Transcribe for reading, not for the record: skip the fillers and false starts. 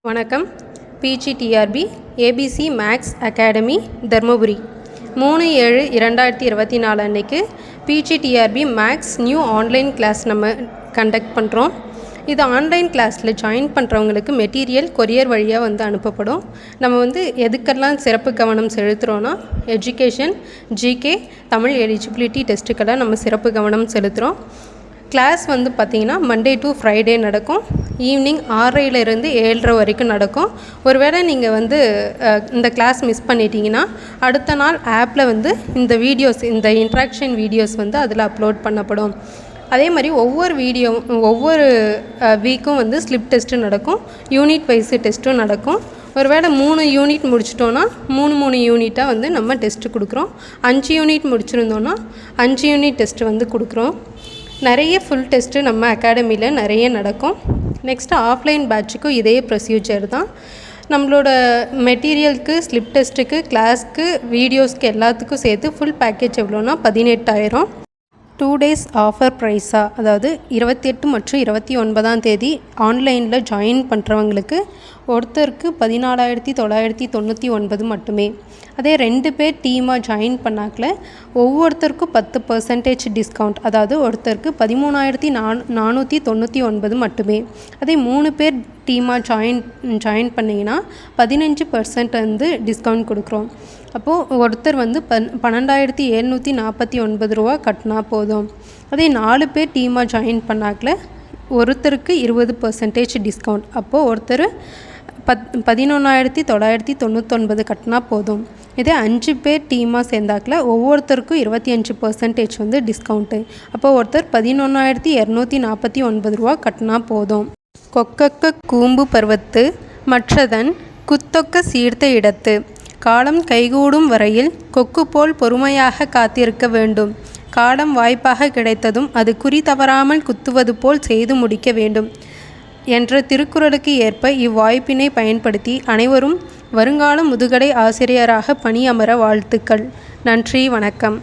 வணக்கம். PGTRB ABC Max academy Dharmapuri 3/7/2024 அன்னைக்கு PGTRB Max new online class நம்ம கண்டக்ட் பண்ணுறோம். இது ஆன்லைன் கிளாஸில் ஜாயின் பண்ணுறவங்களுக்கு மெட்டீரியல் கொரியர் வழியாக அனுப்பப்படும். நம்ம எதுக்கெல்லாம் சிறப்பு கவனம் செலுத்துகிறோன்னா எஜுகேஷன், ஜிகே, தமிழ் எலிஜிபிலிட்டி டெஸ்ட்டுக்கெல்லாம் நம்ம சிறப்பு கவனம் செலுத்துகிறோம். கிளாஸ் பார்த்திங்கன்னா மண்டே டு ஃப்ரைடே நடக்கும். ஈவினிங் 6:30 7:30 வரைக்கும் நடக்கும். ஒருவேளை நீங்கள் இந்த கிளாஸ் மிஸ் பண்ணிட்டீங்கன்னா அடுத்த நாள் ஆப்பில் இந்த வீடியோஸ், இந்த இன்ட்ராக்ஷன் வீடியோஸ் அதில் அப்லோட் பண்ணப்படும். அதே மாதிரி ஒவ்வொரு வீக்கும் ஸ்லிப் டெஸ்ட்டு நடக்கும். யூனிட் வைஸ் டெஸ்ட்டும் நடக்கும். ஒருவேளை 3 யூனிட் முடிச்சிட்டோன்னா 3 யூனிட்டாக நம்ம டெஸ்ட்டு கொடுக்குறோம். 5 யூனிட் முடிச்சிருந்தோன்னா 5 யூனிட் டெஸ்ட்டு கொடுக்குறோம். நிறைய ஃபுல் டெஸ்ட்டு நம்ம அகாடமியில் நிறைய நடக்கும். நெக்ஸ்ட்டு ஆஃப்லைன் பேட்சுக்கும் இதே ப்ரொசீஜர் தான். நம்மளோட மெட்டீரியலுக்கு, ஸ்லிப் டெஸ்ட்டுக்கு, கிளாஸ்க்கு, வீடியோஸ்க்கு எல்லாத்துக்கும் சேர்த்து ஃபுல் பேக்கேஜ் எவ்வளோன்னா 18,000. 2 days ஆஃபர் ப்ரைஸாக, அதாவது 28 மற்றும் 29ஆம் தேதி ஆன்லைனில் ஜாயின் பண்ணுறவங்களுக்கு ஒருத்தருக்கு 14,999 மட்டுமே. அதே 2 பேர் டீமாக ஜாயின் பண்ணாக்கில் ஒவ்வொருத்தருக்கும் 10% டிஸ்கவுண்ட், அதாவது ஒருத்தருக்கு 13,499 மட்டுமே. அதே 3 பேர் டீமாக ஜாயின் பண்ணிங்கன்னா 15% டிஸ்கவுண்ட் கொடுக்குறோம். அப்போது ஒருத்தர் 12,749 ரூபா கட்டினா போதும். அதே 4 பேர் டீமாக ஜாயின் பண்ணாக்கில் ஒருத்தருக்கு 20% டிஸ்கவுண்ட். அப்போது ஒருத்தர் 11,999 கட்டினா போதும். இதே 5 பேர் டீமாக சேர்ந்தாக்கில் ஒவ்வொருத்தருக்கும் 25% டிஸ்கவுண்ட்டு. அப்போது ஒருத்தர் 11,249 ரூபா கட்டினா போதும். கொக்கக்க கூம்பு பருவத்து மற்றதன் குத்தொக்க சீர்த்த இடத்து காலம் கைகூடும் வரையில் கொக்கு போல் பொறுமையாக காத்திருக்க வேண்டும். காலம் வாய்ப்பாக கிடைத்ததும் அது குறி தவறாமல் குத்துவது போல் செய்து முடிக்க வேண்டும் என்ற திருக்குறளுக்கு ஏற்ப இவ்வாய்ப்பினை பயன்படுத்தி அனைவரும் வருங்கால முதுகலை ஆசிரியராக பணியமர வாழ்த்துக்கள். நன்றி, வணக்கம்.